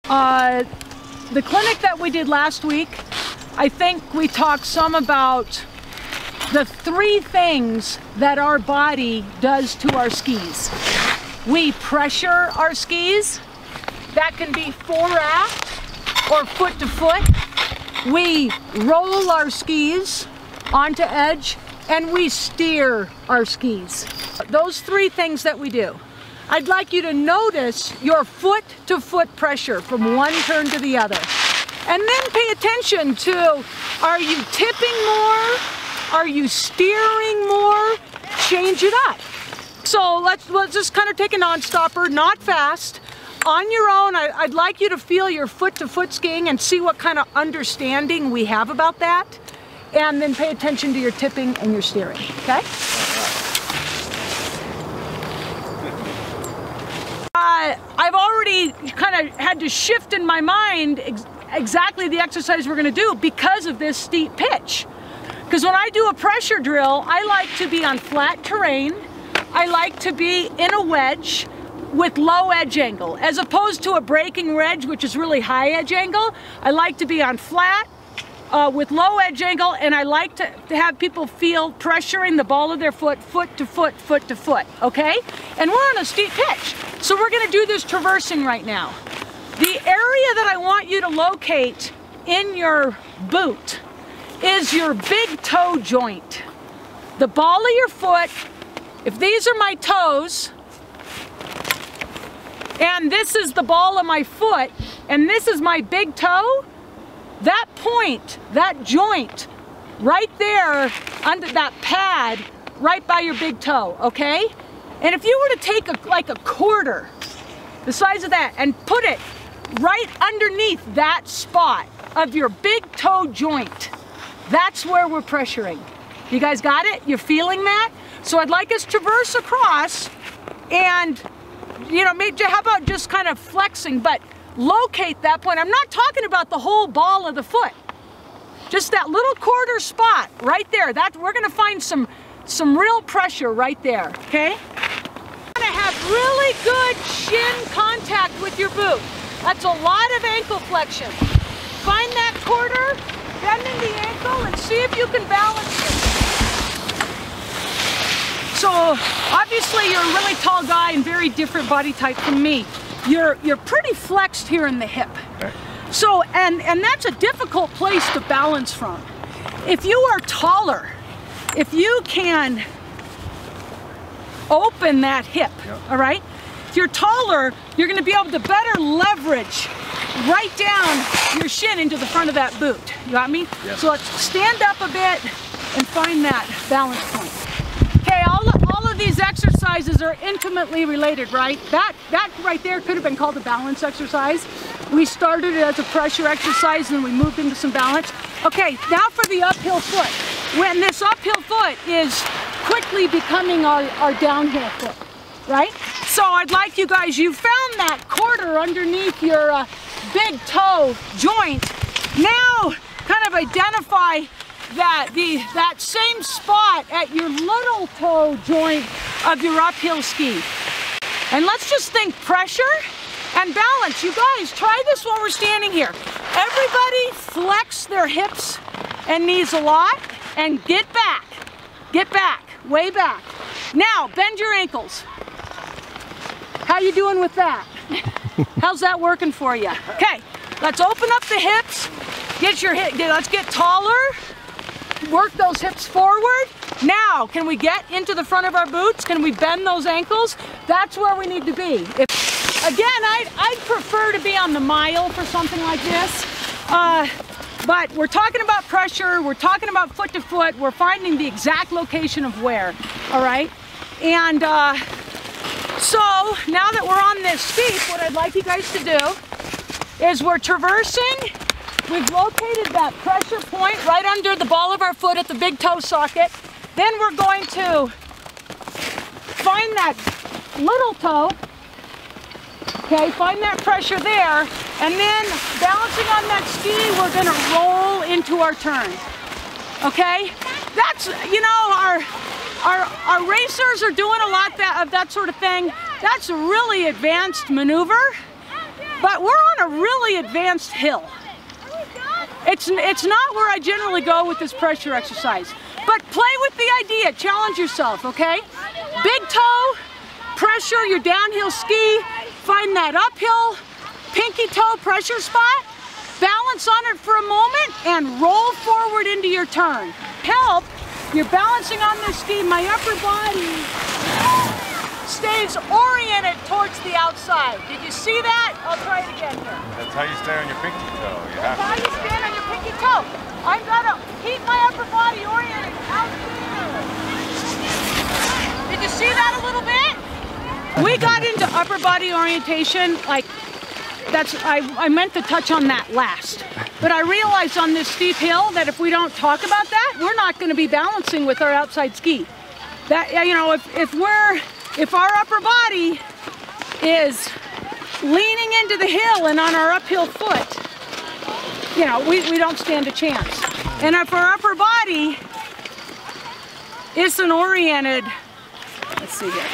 The clinic that we did last week, I think we talked some about the 3 things that our body does to our skis. We pressure our skis. That can be fore aft or foot to foot. We roll our skis onto edge, and we steer our skis. Those 3 things that we do. I'd like you to notice your foot to foot pressure from one turn to the other. And then pay attention to, are you tipping more? Are you steering more? Change it up. So let's just kind of take a non-stopper, not fast. On your own, I'd like you to feel your foot to foot skiing and see what kind of understanding we have about that. And then pay attention to your tipping and your steering, okay? I've already kind of had to shift in my mind exactly the exercise we're going to do because of this steep pitch. Because when I do a pressure drill, I like to be on flat terrain. I like to be in a wedge with low edge angle, as opposed to a breaking wedge, which is really high edge angle. I like to be on flat with low edge angle, and I like to have people feel pressuring the ball of their foot, foot to foot, foot to foot, okay? And we're on a steep pitch. So we're gonna do this traversing right now. The area that I want you to locate in your boot is your big toe joint. The ball of your foot, if these are my toes, and this is the ball of my foot, and this is my big toe, that point, that joint, right there under that pad, right by your big toe, okay? And if you were to take like a quarter, the size of that, and put it right underneath that spot of your big toe joint, that's where we're pressuring. You guys got it? You're feeling that? So I'd like us to traverse across and, you know, how about just kind of flexing, but locate that point. I'm not talking about the whole ball of the foot. Just that little quarter spot right there. We're gonna find some real pressure right there, okay? You're gonna have really good shin contact with your boot. That's a lot of ankle flexion. Find that quarter, bend in the ankle, and see if you can balance it. So obviously you're a really tall guy and very different body type from me. You're pretty flexed here in the hip. Okay. So, and that's a difficult place to balance from. If you are taller, if you can open that hip, yep. All right? If you're taller, you're gonna be able to better leverage right down your shin into the front of that boot. You got me? Yep. So let's stand up a bit and find that balance point. Okay, all of these exercises are intimately related, right? That right there could have been called a balance exercise. We started it as a pressure exercise and we moved into some balance. Okay, now for the uphill foot. When this uphill foot is quickly becoming our downhill foot, right? So I'd like you guys, you found that quarter underneath your big toe joint. Now kind of identify that same spot at your little toe joint of your uphill ski. And let's just think pressure and balance. You guys, try this while we're standing here. Everybody flex their hips and knees a lot and get back, way back. Now, bend your ankles. How you doing with that? How's that working for you? Okay, let's open up the hips. Let's get taller. Work those hips forward. Now, can we get into the front of our boots? Can we bend those ankles? That's where we need to be. Again, I'd prefer to be on the mile for something like this. But we're talking about pressure, we're talking about foot to foot, we're finding the exact location of where, all right? And so now that we're on this steep, what I'd like you guys to do is we're traversing. We've located that pressure point right under the ball of our foot at the big toe socket. Then we're going to find that little toe, okay, find that pressure there, and then balancing on that ski, we're gonna roll into our turn, okay? That's, you know, our racers are doing a lot of that sort of thing. That's a really advanced maneuver, but we're on a really really advanced hill. It's not where I generally go with this pressure exercise, but play with the idea, challenge yourself, okay? Big toe, pressure your downhill ski, find that uphill, pinky toe pressure spot, balance on it for a moment, and roll forward into your turn. Help, you're balancing on this ski, my upper body stays oriented towards the outside. Did you see that? I'll try it again here. That's how you stay on your pinky toe. That's how you stand on your pinky toe. I've got to keep my upper body oriented out here. Did you see that a little bit? We got into upper body orientation, like I meant to touch on that last. But I realized on this steep hill that if we don't talk about that, we're not going to be balancing with our outside ski. That, you know, if our upper body is leaning into the hill and on our uphill foot, you know, we don't stand a chance. And if our upper body isn't oriented, let's see here,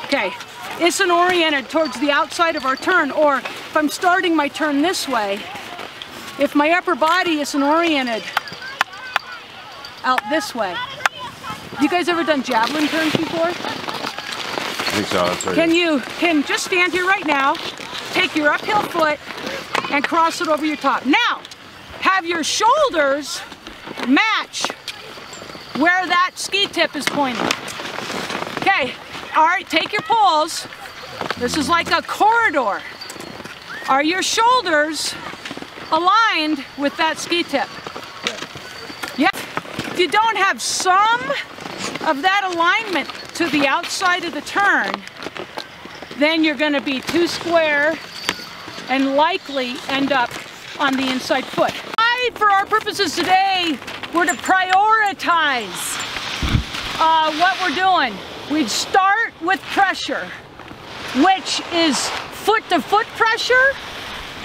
okay, isn't oriented towards the outside of our turn, or if I'm starting my turn this way, if my upper body isn't oriented out this way. You guys ever done javelin turns before? I think so, that's right. Can just stand here right now, take your uphill foot and cross it over your top. Now, have your shoulders match where that ski tip is pointing. Okay, all right, take your poles. This is like a corridor. Are your shoulders aligned with that ski tip? Yeah. If you don't have some of that alignment to the outside of the turn, then you're going to be too square and likely end up on the inside foot. For our purposes today, we're to prioritize what we're doing. We'd start with pressure, which is foot-to-foot pressure,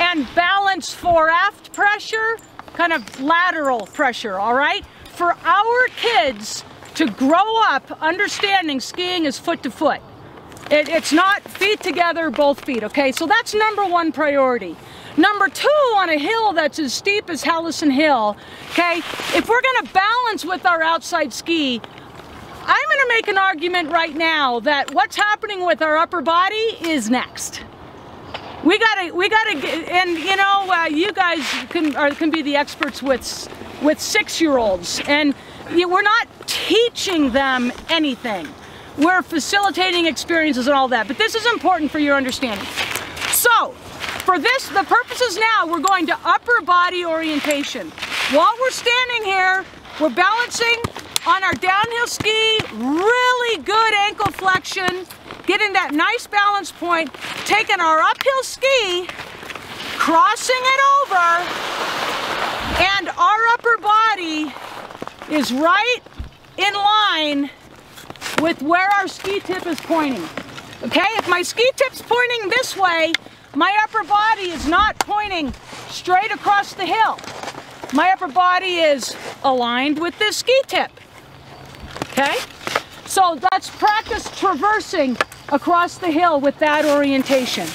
and balance fore-aft pressure, kind of lateral pressure, all right? For our kids to grow up understanding skiing is foot-to-foot. It's not feet together, both feet, okay? So that's number one priority. Number two, on a hill that's as steep as Hallison Hill, okay, if we're gonna balance with our outside ski, I'm gonna make an argument right now that what's happening with our upper body is next. We gotta, and you know, you guys can be the experts with 6-year-olds, and we're not teaching them anything. We're facilitating experiences and all that, but this is important for your understanding. So, for this, the purposes now, we're going to upper body orientation. While we're standing here, we're balancing on our downhill ski, really good ankle flexion, getting that nice balance point, taking our uphill ski, crossing it over, and our upper body is right in line with where our ski tip is pointing. Okay, if my ski tip's pointing this way, my upper body is not pointing straight across the hill. My upper body is aligned with this ski tip. Okay, so let's practice traversing across the hill with that orientation.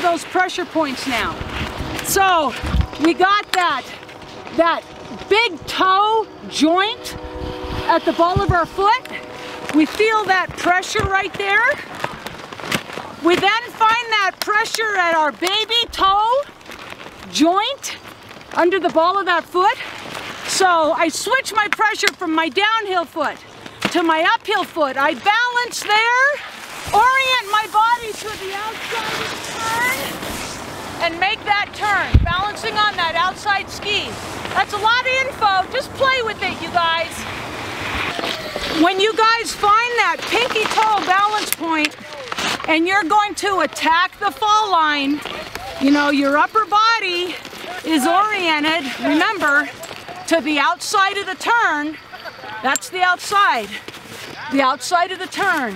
Those pressure points now. So we got that big toe joint at the ball of our foot. We feel that pressure right there. We then find that pressure at our baby toe joint under the ball of that foot. So I switch my pressure from my downhill foot to my uphill foot. I balance there, orient my body to the outside of the turn, and make that turn, balancing on that outside ski. That's a lot of info. Just play with it, you guys. When you guys find that pinky toe balance point and you're going to attack the fall line, you know, your upper body is oriented. Remember, to the outside of the turn. That's the outside. The outside of the turn.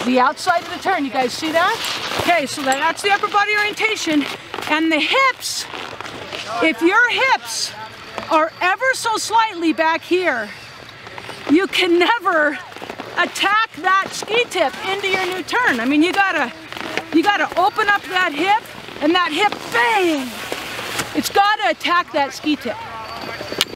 The outside of the turn. You guys see that? Okay, so that's the upper body orientation. And the hips, if your hips are ever so slightly back here, you can never attack that ski tip into your new turn. I mean, you gotta open up that hip, and that hip, bang! It's gotta attack that ski tip.